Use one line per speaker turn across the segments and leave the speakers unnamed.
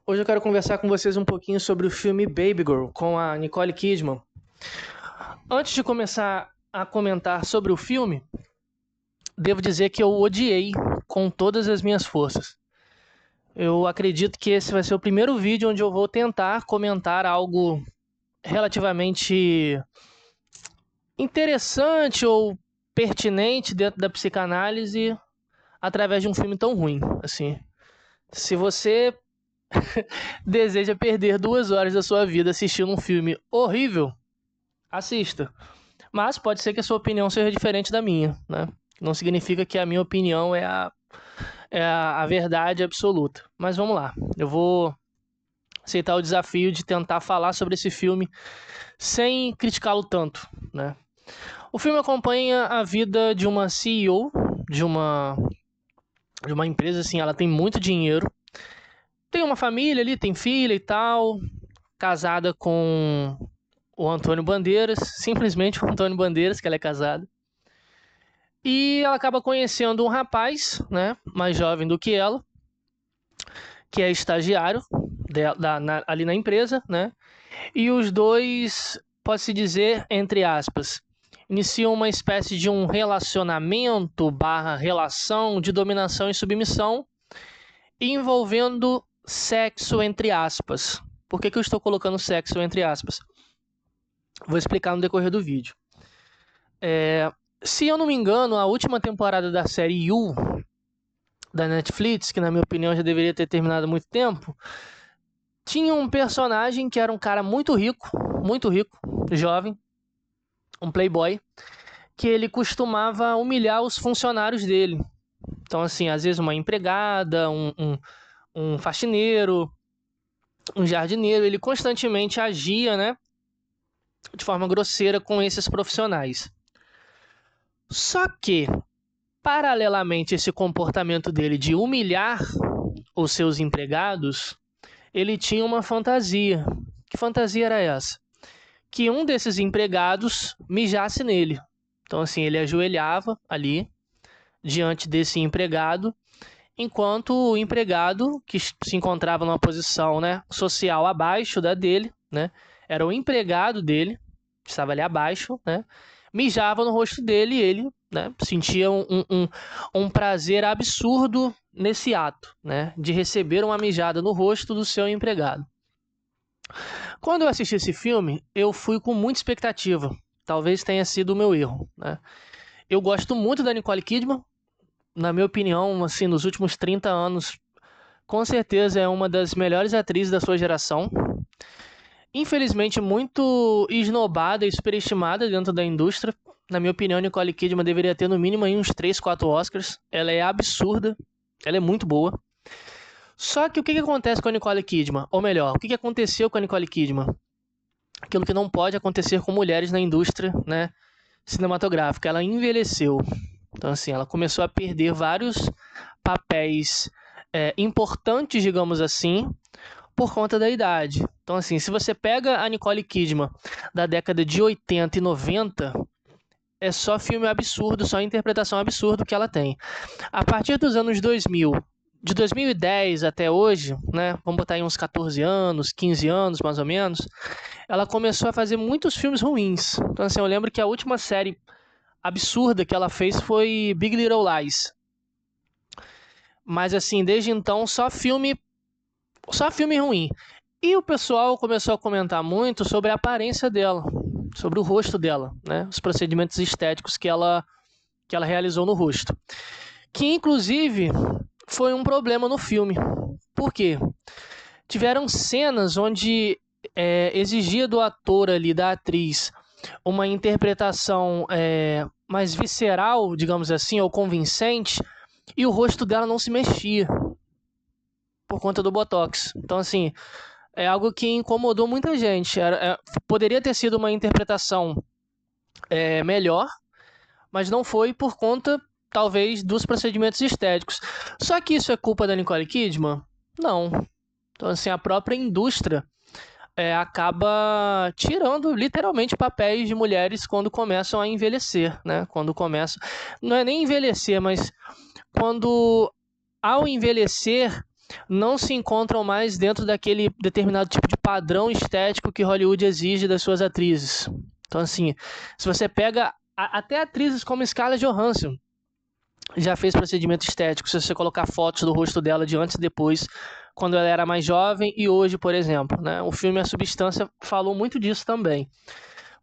Hoje eu quero conversar com vocês um pouquinho sobre o filme Baby Girl, com a Nicole Kidman. Antes de começar a comentar sobre o filme, devo dizer que eu o odiei com todas as minhas forças. Eu acredito que esse vai ser o primeiro vídeo onde eu vou tentar comentar algo relativamente interessante ou pertinente dentro da psicanálise através de um filme tão ruim. Assim, se você deseja perder 2 horas da sua vida assistindo um filme horrível, assista. Mas pode ser que a sua opinião seja diferente da minha, né? Não significa que a minha opinião é a verdade absoluta. Mas vamos lá. Eu vou aceitar o desafio de tentar falar sobre esse filme sem criticá-lo tanto, né? O filme acompanha a vida de uma CEO de uma empresa, assim, ela tem muito dinheiro. Tem uma família ali, tem filha e tal, casada com o Antônio Bandeiras, simplesmente o Antônio Bandeiras, que ela é casada. E ela acaba conhecendo um rapaz, né, mais jovem do que ela, que é estagiário ali na empresa, né? E os dois, pode-se dizer, entre aspas, iniciam uma espécie de um relacionamento / relação de dominação e submissão envolvendo sexo entre aspas. Por que eu estou colocando sexo entre aspas? Vou explicar no decorrer do vídeo. Se eu não me engano, a última temporada da série You, da Netflix, que na minha opinião já deveria ter terminado há muito tempo, tinha um personagem que era um cara muito rico, jovem, um playboy, que ele costumava humilhar os funcionários dele. Então, assim, às vezes uma empregada, um faxineiro, um jardineiro, ele constantemente agia, né, de forma grosseira com esses profissionais. Só que, paralelamente a esse comportamento dele de humilhar os seus empregados, ele tinha uma fantasia. Que fantasia era essa? Que um desses empregados mijasse nele. Então, assim, ele ajoelhava ali, diante desse empregado, enquanto o empregado, que se encontrava numa posição, né, social abaixo da dele, né, era o empregado dele, que estava ali abaixo, né, mijava no rosto dele e ele, né, sentia um prazer absurdo nesse ato, né, de receber uma mijada no rosto do seu empregado. Quando eu assisti esse filme, eu fui com muita expectativa. Talvez tenha sido o meu erro, né? Eu gosto muito da Nicole Kidman. Na minha opinião, assim, nos últimos 30 anos, com certeza é uma das melhores atrizes da sua geração. Infelizmente, muito esnobada e superestimada dentro da indústria. Na minha opinião, Nicole Kidman deveria ter no mínimo aí uns 3, 4 Oscars. Ela é absurda, ela é muito boa. Só que o que acontece com a Nicole Kidman? Ou melhor, o que aconteceu com a Nicole Kidman? Aquilo que não pode acontecer com mulheres na indústria, né, cinematográfica. Ela envelheceu. Então, assim, ela começou a perder vários papéis importantes, digamos assim, por conta da idade. Então, assim, se você pega a Nicole Kidman da década de 80 e 90, é só filme absurdo, só interpretação absurda que ela tem. A partir dos anos 2000, de 2010 até hoje, né, vamos botar aí uns 14 anos, 15 anos mais ou menos, ela começou a fazer muitos filmes ruins. Então, assim, eu lembro que a última série absurda que ela fez foi Big Little Lies. Mas, assim, desde então, só filme ruim. E o pessoal começou a comentar muito sobre a aparência dela, sobre o rosto dela, né? Os procedimentos estéticos que ela realizou no rosto. Que, inclusive, foi um problema no filme. Por quê? Tiveram cenas onde exigia do ator ali, da atriz, uma interpretação mais visceral, digamos assim, ou convincente, e o rosto dela não se mexia por conta do Botox. Então, assim, é algo que incomodou muita gente. Poderia ter sido uma interpretação melhor, mas não foi por conta, talvez, dos procedimentos estéticos. Só que isso é culpa da Nicole Kidman? Não. Então, assim, a própria indústria acaba tirando, literalmente, papéis de mulheres quando começam a envelhecer, né? Quando começam... Não é nem envelhecer, mas quando, ao envelhecer, não se encontram mais dentro daquele determinado tipo de padrão estético que Hollywood exige das suas atrizes. Então, assim, se você pega até atrizes como Scarlett Johansson, já fez procedimento estético, se você colocar fotos do rosto dela de antes e depois, quando ela era mais jovem e hoje, por exemplo, né? O filme A Substância falou muito disso também.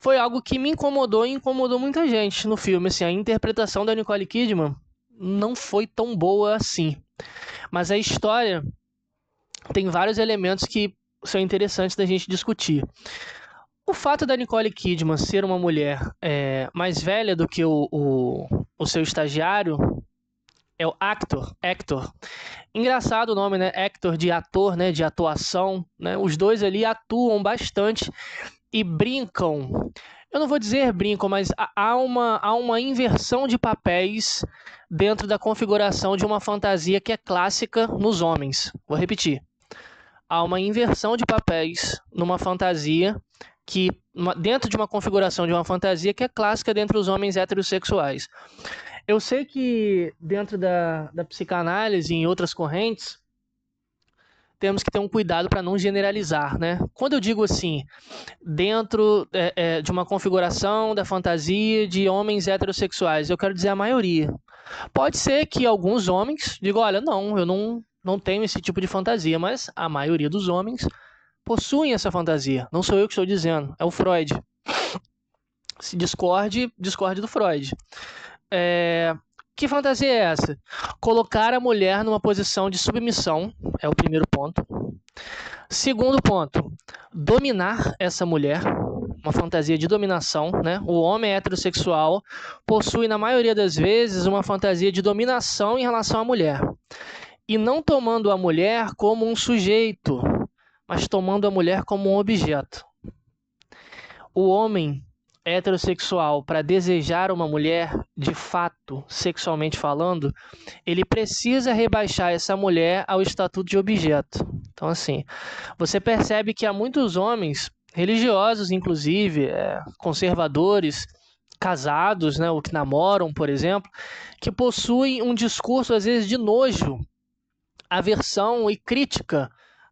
Foi algo que me incomodou e incomodou muita gente no filme. Assim, a interpretação da Nicole Kidman não foi tão boa assim. Mas a história tem vários elementos que são interessantes da gente discutir. O fato da Nicole Kidman ser uma mulher mais velha do que o seu estagiário é o Hector. Engraçado o nome, né? Hector de ator, né? De atuação, né? Os dois ali atuam bastante e brincam. Eu não vou dizer brincam, mas há uma inversão de papéis dentro da configuração de uma fantasia que é clássica nos homens. Vou repetir. Há uma inversão de papéis numa fantasia que, dentro de uma configuração de uma fantasia que é clássica dentre os homens heterossexuais. Eu sei que dentro da psicanálise e em outras correntes, temos que ter um cuidado para não generalizar, né? Quando eu digo assim, dentro de uma configuração da fantasia de homens heterossexuais, eu quero dizer a maioria. Pode ser que alguns homens digam, olha, não, eu não tenho esse tipo de fantasia, mas a maioria dos homens possuem essa fantasia. Não sou eu que estou dizendo, é o Freud. Se discorde do Freud. Que fantasia é essa? Colocar a mulher numa posição de submissão, é o primeiro ponto. Segundo ponto, dominar essa mulher, uma fantasia de dominação, né? O homem heterossexual possui, na maioria das vezes, uma fantasia de dominação em relação à mulher. E não tomando a mulher como um sujeito, mas tomando a mulher como um objeto. O homem heterossexual, para desejar uma mulher, de fato, sexualmente falando, ele precisa rebaixar essa mulher ao estatuto de objeto. Então, assim, você percebe que há muitos homens, religiosos inclusive, conservadores, casados, né, ou que namoram, por exemplo, que possuem um discurso, às vezes, de nojo, aversão e crítica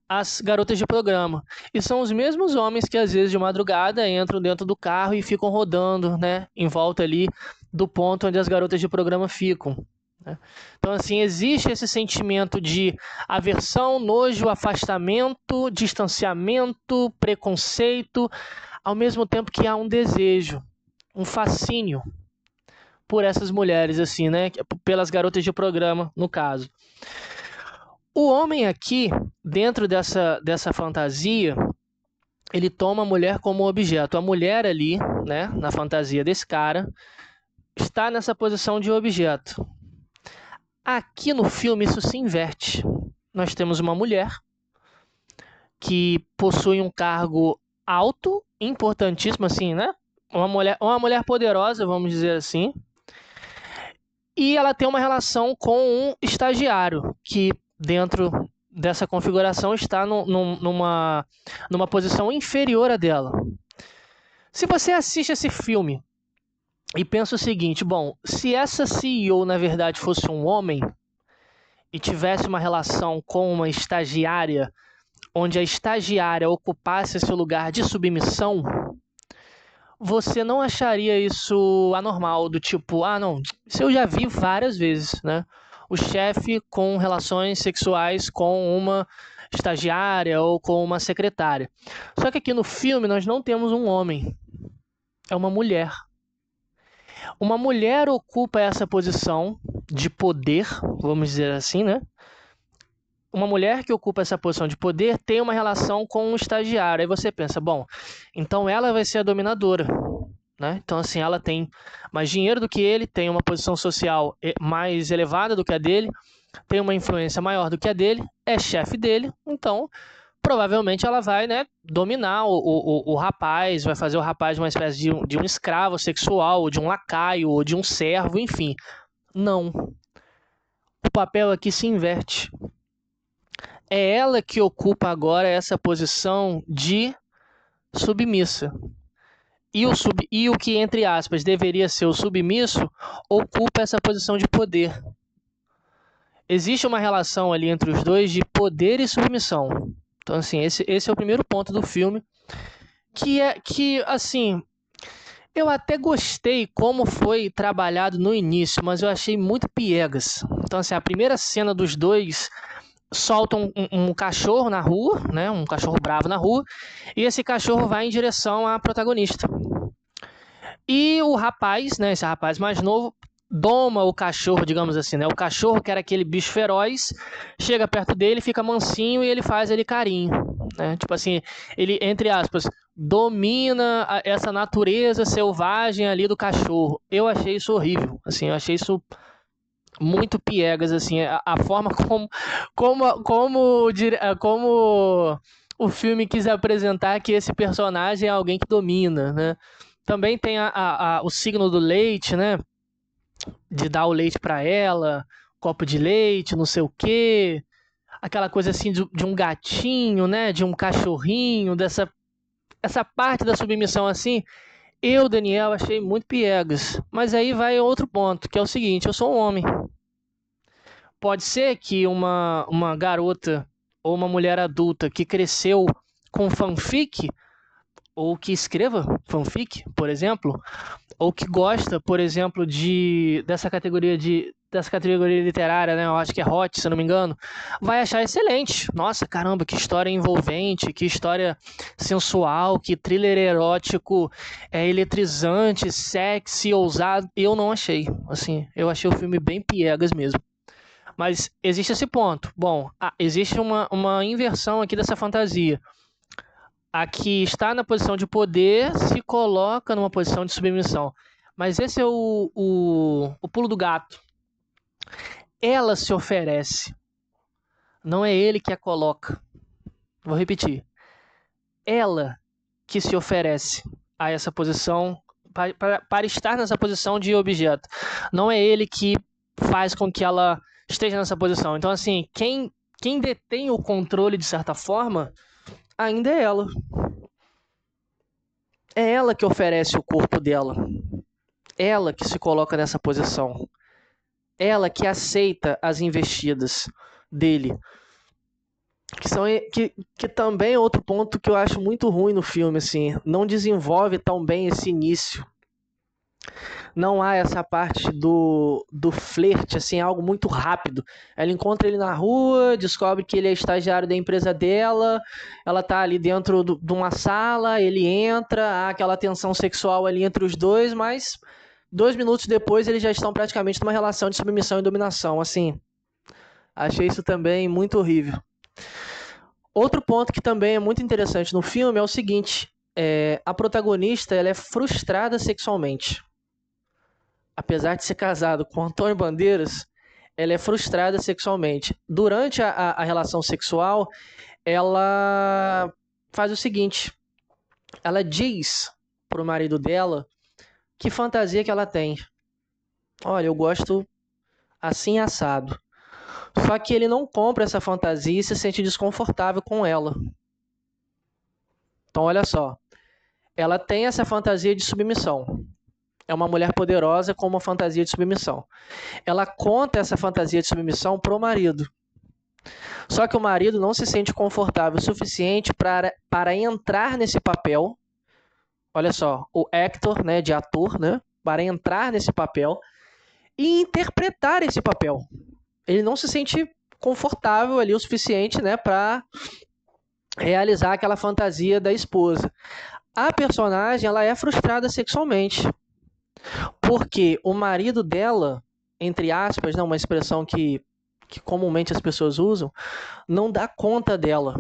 as garotas de programa. E são os mesmos homens que, às vezes, de madrugada, entram dentro do carro e ficam rodando, né, em volta ali do ponto onde as garotas de programa ficam. Né? Então, assim, existe esse sentimento de aversão, nojo, afastamento, distanciamento, preconceito, ao mesmo tempo que há um desejo, um fascínio por essas mulheres, assim, né, pelas garotas de programa, no caso. O homem aqui, dentro dessa fantasia, ele toma a mulher como objeto. A mulher ali, né, na fantasia desse cara, está nessa posição de objeto. Aqui no filme isso se inverte. Nós temos uma mulher que possui um cargo alto, importantíssimo, assim, né? Uma mulher poderosa, vamos dizer assim. E ela tem uma relação com um estagiário, que dentro dessa configuração está numa posição inferior à dela. Se você assiste esse filme e pensa o seguinte, bom, se essa CEO na verdade fosse um homem e tivesse uma relação com uma estagiária, onde a estagiária ocupasse esse lugar de submissão, você não acharia isso anormal, do tipo, não, isso eu já vi várias vezes, né? O chefe com relações sexuais com uma estagiária ou com uma secretária. Só que aqui no filme nós não temos um homem, é uma mulher. Uma mulher ocupa essa posição de poder, vamos dizer assim, né? Uma mulher que ocupa essa posição de poder tem uma relação com um estagiário. Aí você pensa, bom, então ela vai ser a dominadora. Né? Então, assim, ela tem mais dinheiro do que ele, tem uma posição social mais elevada do que a dele, tem uma influência maior do que a dele, é chefe dele, então provavelmente ela vai, né, dominar o rapaz, vai fazer o rapaz uma espécie de um escravo sexual, ou de um lacaio, ou de um servo, enfim. Não. O papel aqui se inverte. É ela que ocupa agora essa posição de submissa. E o que, entre aspas, deveria ser o submisso, ocupa essa posição de poder. existe uma relação ali entre os dois de poder e submissão. Então, assim, esse é o primeiro ponto do filme, que assim, eu até gostei como foi trabalhado no início, mas eu achei muito piegas. Então, assim, a primeira cena dos dois soltam um cachorro na rua, né? Um cachorro bravo na rua, e esse cachorro vai em direção à protagonista. E o rapaz, né? Esse rapaz mais novo, doma o cachorro, digamos assim, né? O cachorro, que era aquele bicho feroz, chega perto dele, fica mansinho e ele faz ele carinho, né? Tipo assim, ele, entre aspas, domina essa natureza selvagem ali do cachorro. Eu achei isso horrível, assim, eu achei isso muito piegas, assim, a forma como o filme quis apresentar que esse personagem é alguém que domina, né? Também tem o signo do leite, né? De dar o leite para ela, copo de leite, não sei o quê. Aquela coisa assim de um gatinho, né? De um cachorrinho, essa parte da submissão assim. Eu, Daniel, achei muito piegas. Mas aí vai outro ponto, que é o seguinte: eu sou um homem. Pode ser que uma garota ou uma mulher adulta que cresceu com fanfic, ou que escreva fanfic, por exemplo, ou que gosta, por exemplo, dessa categoria literária, né? Eu acho que é hot, se eu não me engano, vai achar excelente. Nossa, caramba, que história envolvente, que história sensual, que thriller erótico, eletrizante, sexy, ousado. Eu não achei. Assim, eu achei o filme bem piegas mesmo. Mas existe esse ponto. Bom, existe uma inversão aqui dessa fantasia. A que está na posição de poder se coloca numa posição de submissão. Mas esse é o pulo do gato. Ela se oferece. Não é ele que a coloca. Vou repetir. Ela que se oferece a essa posição, para estar nessa posição de objeto. Não é ele que faz com que ela esteja nessa posição. Então, assim, quem detém o controle, de certa forma, ainda é ela. É ela que oferece o corpo dela. Ela que se coloca nessa posição. Ela que aceita as investidas dele. Que também é outro ponto que eu acho muito ruim no filme, assim. Não desenvolve tão bem esse início. Não há essa parte do flerte, assim, algo muito rápido. Ela encontra ele na rua, descobre que ele é estagiário da empresa dela, ela tá ali dentro de uma sala, ele entra, há aquela tensão sexual ali entre os dois, mas 2 minutos depois eles já estão praticamente numa relação de submissão e dominação, assim. Achei isso também muito horrível. Outro ponto que também é muito interessante no filme é o seguinte, a protagonista ela é frustrada sexualmente. Apesar de ser casado com Antônio Bandeiras, ela é frustrada sexualmente. Durante a relação sexual, ela faz o seguinte, ela diz pro marido dela que fantasia que ela tem. Olha, eu gosto assim assado. Só que ele não compra essa fantasia e se sente desconfortável com ela. Então, olha só. Ela tem essa fantasia de submissão. É uma mulher poderosa com uma fantasia de submissão. Ela conta essa fantasia de submissão pro marido. Só que o marido não se sente confortável o suficiente para entrar nesse papel. Olha só, o actor, né, de ator, né, para entrar nesse papel e interpretar esse papel. Ele não se sente confortável ali o suficiente, né, para realizar aquela fantasia da esposa. A personagem, ela é frustrada sexualmente. Porque o marido dela, entre aspas, né, uma expressão que comumente as pessoas usam, não dá conta dela.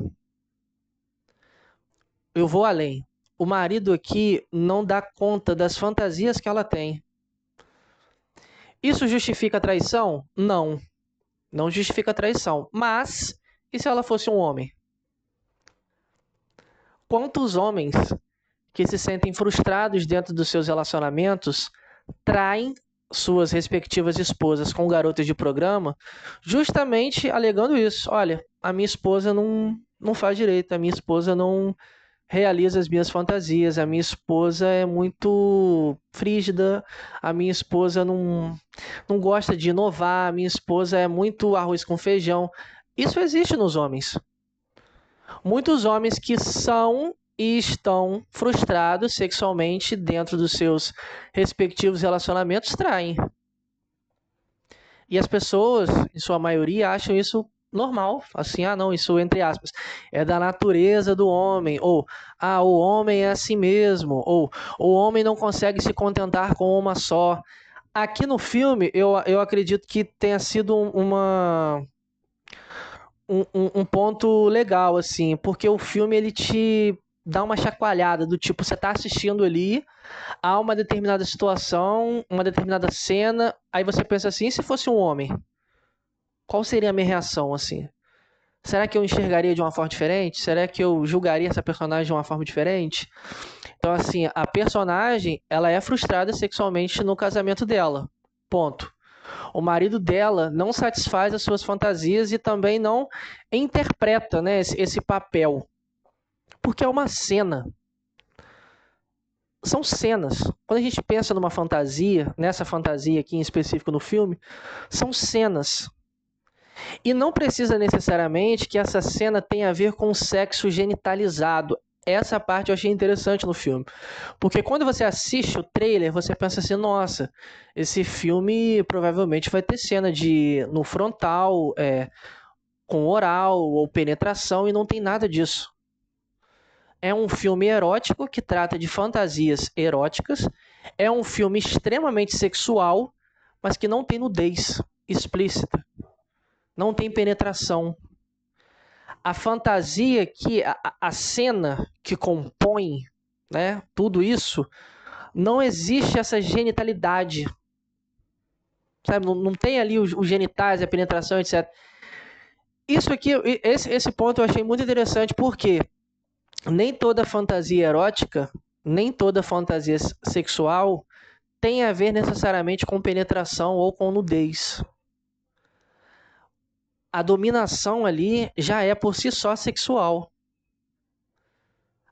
Eu vou além. O marido aqui não dá conta das fantasias que ela tem. Isso justifica a traição? Não. Não justifica a traição. Mas, e se ela fosse um homem? Quantos homens que se sentem frustrados dentro dos seus relacionamentos traem suas respectivas esposas com garotas de programa, justamente alegando isso. Olha, a minha esposa não faz direito, a minha esposa não realiza as minhas fantasias. A minha esposa é muito frígida, a minha esposa não gosta de inovar, a minha esposa é muito arroz com feijão. Isso existe nos homens. Muitos homens que são e estão frustrados sexualmente dentro dos seus respectivos relacionamentos traem. E as pessoas, em sua maioria, acham isso normal. Assim, não, isso entre aspas, é da natureza do homem. Ou, o homem é assim mesmo. Ou, o homem não consegue se contentar com uma só. Aqui no filme, eu acredito que tenha sido um ponto legal, assim, porque o filme ele te dá uma chacoalhada do tipo, você tá assistindo ali, há uma determinada situação, uma determinada cena, aí você pensa assim, e se fosse um homem? Qual seria a minha reação, assim? Será que eu enxergaria de uma forma diferente? Será que eu julgaria essa personagem de uma forma diferente? Então, assim, a personagem, ela é frustrada sexualmente no casamento dela. Ponto. O marido dela não satisfaz as suas fantasias e também não interpreta, né, esse papel. Porque é uma cena. São cenas. Quando a gente pensa numa fantasia, nessa fantasia aqui em específico no filme, são cenas. E não precisa necessariamente que essa cena tenha a ver com sexo genitalizado. Essa parte eu achei interessante no filme. Porque quando você assiste o trailer, você pensa assim, nossa, esse filme provavelmente vai ter cena no frontal, com oral ou penetração, e não tem nada disso. É um filme erótico que trata de fantasias eróticas. É um filme extremamente sexual, mas que não tem nudez explícita. Não tem penetração. A fantasia a cena que compõe, né, tudo isso, não existe essa genitalidade. Sabe? Não tem ali os genitais, a penetração, etc. Isso aqui, esse ponto eu achei muito interessante, porque nem toda fantasia erótica, nem toda fantasia sexual tem a ver necessariamente com penetração ou com nudez. A dominação ali já é por si só sexual.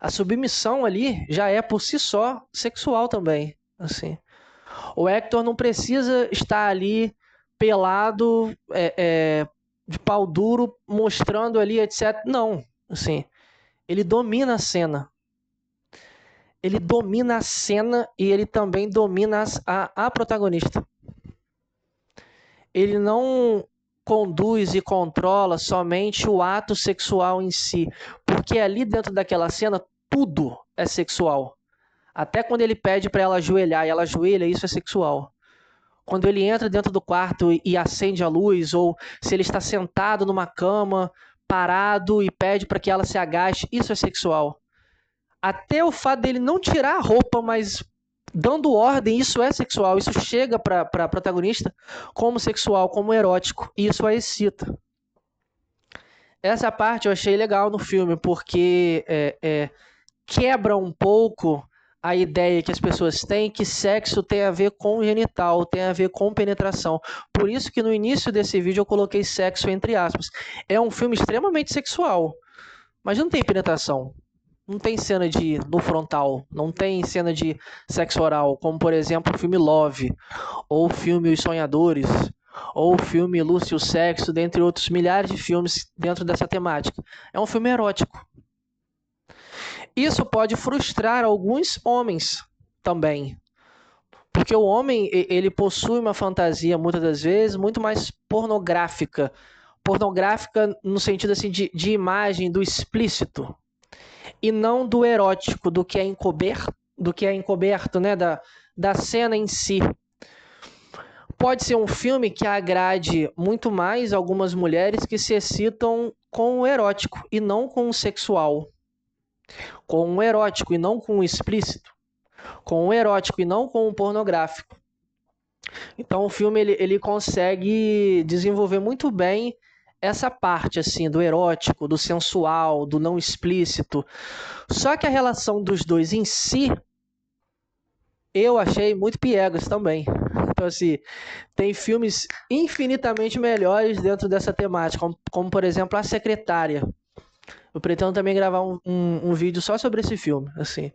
A submissão ali já é por si só sexual também. Assim. O Hector não precisa estar ali pelado, de pau duro, mostrando ali, etc. Não. Assim, ele domina a cena. Ele domina a cena e ele também domina a protagonista. Ele não conduz e controla somente o ato sexual em si, porque ali dentro daquela cena tudo é sexual. Até quando ele pede para ela ajoelhar e ela ajoelha, isso é sexual. Quando ele entra dentro do quarto e acende a luz, ou se ele está sentado numa cama, parado e pede para que ela se agache, isso é sexual. Até o fato dele não tirar a roupa, mas dando ordem, isso é sexual. Isso chega para a protagonista como sexual, como erótico. E isso a excita. Essa parte eu achei legal no filme, porque quebra um pouco a ideia que as pessoas têm que sexo tem a ver com genital, tem a ver com penetração. Por isso que no início desse vídeo eu coloquei sexo entre aspas. É um filme extremamente sexual, mas não tem penetração. Não tem cena no frontal, não tem cena de sexo oral, como por exemplo o filme Love, ou o filme Os Sonhadores, ou o filme Lúcio Sexo, dentre outros milhares de filmes dentro dessa temática. É um filme erótico. Isso pode frustrar alguns homens também, porque o homem ele possui uma fantasia muitas das vezes muito mais pornográfica no sentido assim de imagem do explícito e não do erótico, do que é encoberto, né, da cena em si. Pode ser um filme que agrade muito mais algumas mulheres que se excitam com o erótico e não com o sexual. Com o erótico e não com o explícito. Com o erótico e não com o pornográfico. Então o filme ele consegue desenvolver muito bem essa parte assim do erótico, do sensual, do não explícito. Só que a relação dos dois em si, eu achei muito piegas também. Então, assim, tem filmes infinitamente melhores dentro dessa temática, como por exemplo, A Secretária. Eu pretendo também gravar um vídeo só sobre esse filme, assim.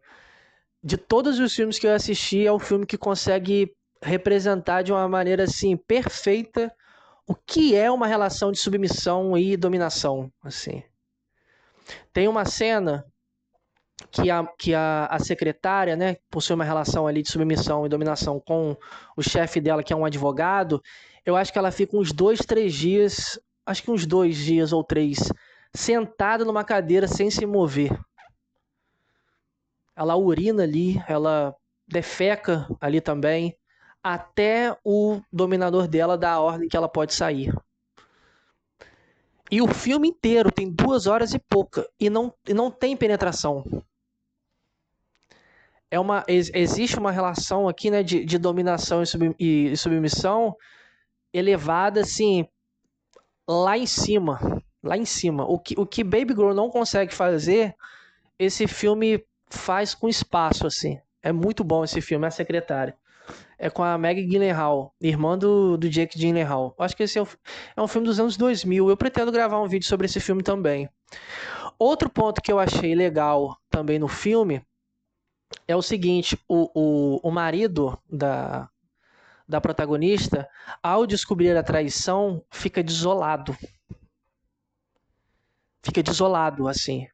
De todos os filmes que eu assisti, é o filme que consegue representar de uma maneira, assim, perfeita o que é uma relação de submissão e dominação, assim. Tem uma cena que a secretária, né, possui uma relação ali de submissão e dominação com o chefe dela, que é um advogado. Eu acho que ela fica uns 2, 3 dias, acho que uns 2 dias ou 3, sentada numa cadeira sem se mover. Ela urina ali, ela defeca ali também, até o dominador dela dar a ordem que ela pode sair. E o filme inteiro tem 2 horas e pouca, e não tem penetração. Existe uma relação aqui, né, de dominação e submissão elevada, assim, lá em cima. Lá em cima. O que Baby Girl não consegue fazer, esse filme faz com espaço, assim. É muito bom esse filme, A Secretária. É com a Maggie Gyllenhaal, irmã do Jake Gyllenhaal. Acho que esse é um filme dos anos 2000. Eu pretendo gravar um vídeo sobre esse filme também. Outro ponto que eu achei legal também no filme é o seguinte, o marido da protagonista, ao descobrir a traição, fica desolado. Fica desolado, assim.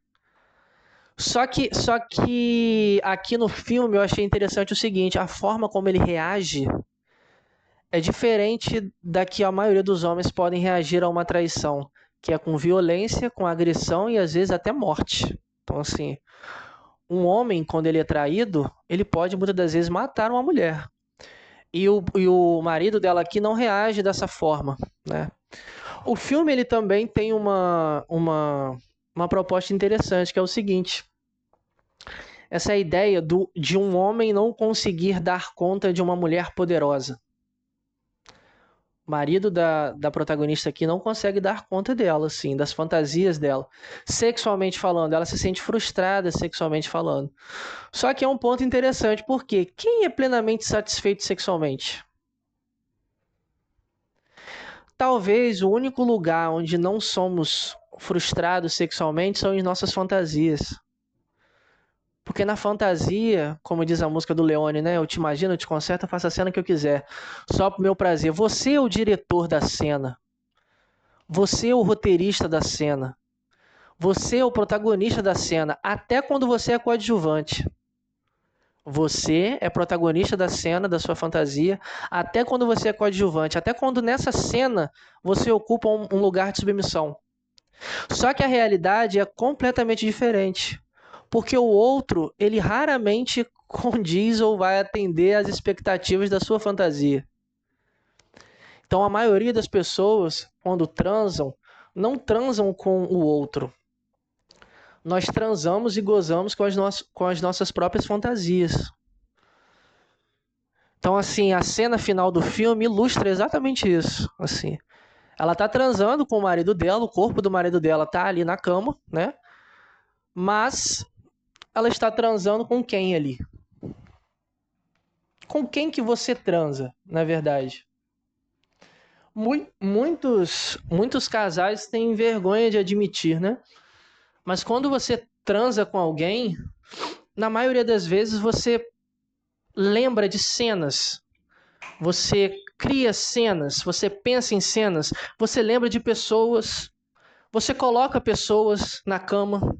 Só que aqui no filme eu achei interessante o seguinte, a forma como ele reage é diferente da que a maioria dos homens podem reagir a uma traição, que é com violência, com agressão e às vezes até morte. Então, assim, um homem, quando ele é traído, ele pode muitas das vezes matar uma mulher. E o marido dela aqui não reage dessa forma, né? O filme ele também tem uma proposta interessante, que é o seguinte. Essa ideia de um homem não conseguir dar conta de uma mulher poderosa. O marido da protagonista aqui não consegue dar conta dela, assim, das fantasias dela. Sexualmente falando, ela se sente frustrada sexualmente falando. Só que é um ponto interessante, porque quem é plenamente satisfeito sexualmente? Talvez o único lugar onde não somos frustrados sexualmente são em nossas fantasias. Porque na fantasia, como diz a música do Leone, né? Eu te imagino, eu te conserto, eu faço a cena que eu quiser. Só pro meu prazer. Você é o diretor da cena. Você é o roteirista da cena. Você é o protagonista da cena. Até quando você é coadjuvante. Você é protagonista da cena, da sua fantasia, até quando você é coadjuvante, até quando nessa cena você ocupa um lugar de submissão. Só que a realidade é completamente diferente, porque o outro, ele raramente condiz ou vai atender às expectativas da sua fantasia. Então a maioria das pessoas, quando transam, não transam com o outro. Nós transamos e gozamos com as nossas próprias fantasias. Então, assim, a cena final do filme ilustra exatamente isso. Assim, ela tá transando com o marido dela, o corpo do marido dela tá ali na cama, né? Mas ela está transando com quem ali? Com quem que você transa, na verdade? Muitos casais têm vergonha de admitir, né? Mas quando você transa com alguém, na maioria das vezes você lembra de cenas. Você cria cenas, você pensa em cenas, você lembra de pessoas, você coloca pessoas na cama.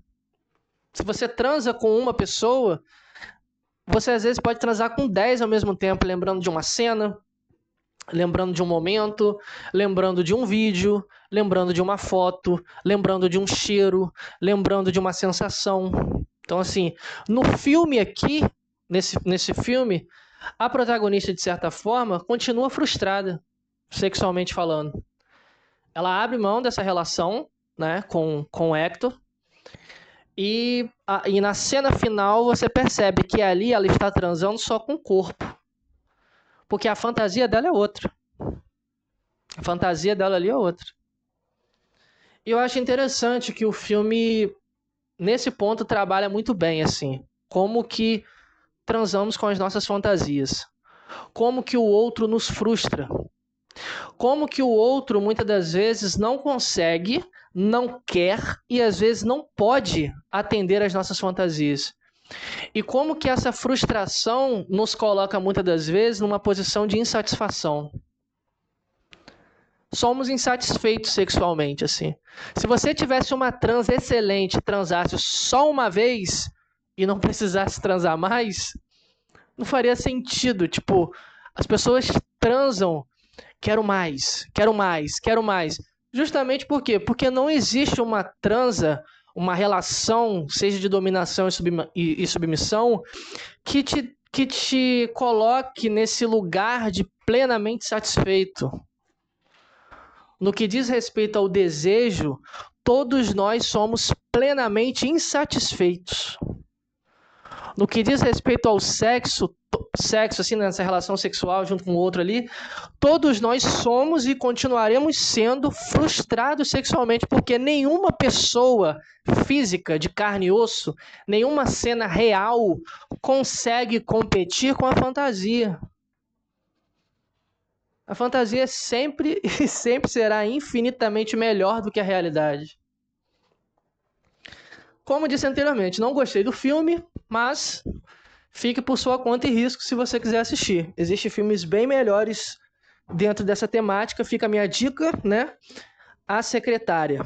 Se você transa com uma pessoa, você às vezes pode transar com 10 ao mesmo tempo, lembrando de uma cena, lembrando de um momento, lembrando de um vídeo, lembrando de uma foto, lembrando de um cheiro, lembrando de uma sensação. Então, assim, no filme aqui, nesse filme, a protagonista, de certa forma, continua frustrada, sexualmente falando. Ela abre mão dessa relação, né, com o Hector, e na cena final você percebe que ali ela está transando só com o corpo. Porque a fantasia dela é outra. A fantasia dela ali é outra. E eu acho interessante que o filme, nesse ponto, trabalha muito bem, assim. Como que transamos com as nossas fantasias. Como que o outro nos frustra. Como que o outro, muitas das vezes, não consegue não quer e às vezes não pode atender às nossas fantasias. E como que essa frustração nos coloca muitas das vezes numa posição de insatisfação. Somos insatisfeitos sexualmente, assim. Se você tivesse uma trans excelente, transasse só uma vez e não precisasse transar mais, não faria sentido. Tipo, as pessoas transam, quero mais, quero mais, quero mais. Justamente por quê? Porque não existe uma transa, uma relação, seja de dominação e submissão, que te coloque nesse lugar de plenamente satisfeito. No que diz respeito ao desejo, todos nós somos plenamente insatisfeitos. No que diz respeito ao sexo, assim, nessa relação sexual junto com o outro ali, todos nós somos e continuaremos sendo frustrados sexualmente, porque nenhuma pessoa física, de carne e osso, nenhuma cena real consegue competir com a fantasia. A fantasia sempre e sempre será infinitamente melhor do que a realidade. Como disse anteriormente, não gostei do filme, mas fique por sua conta e risco se você quiser assistir. Existem filmes bem melhores dentro dessa temática. Fica a minha dica, né? A Secretária.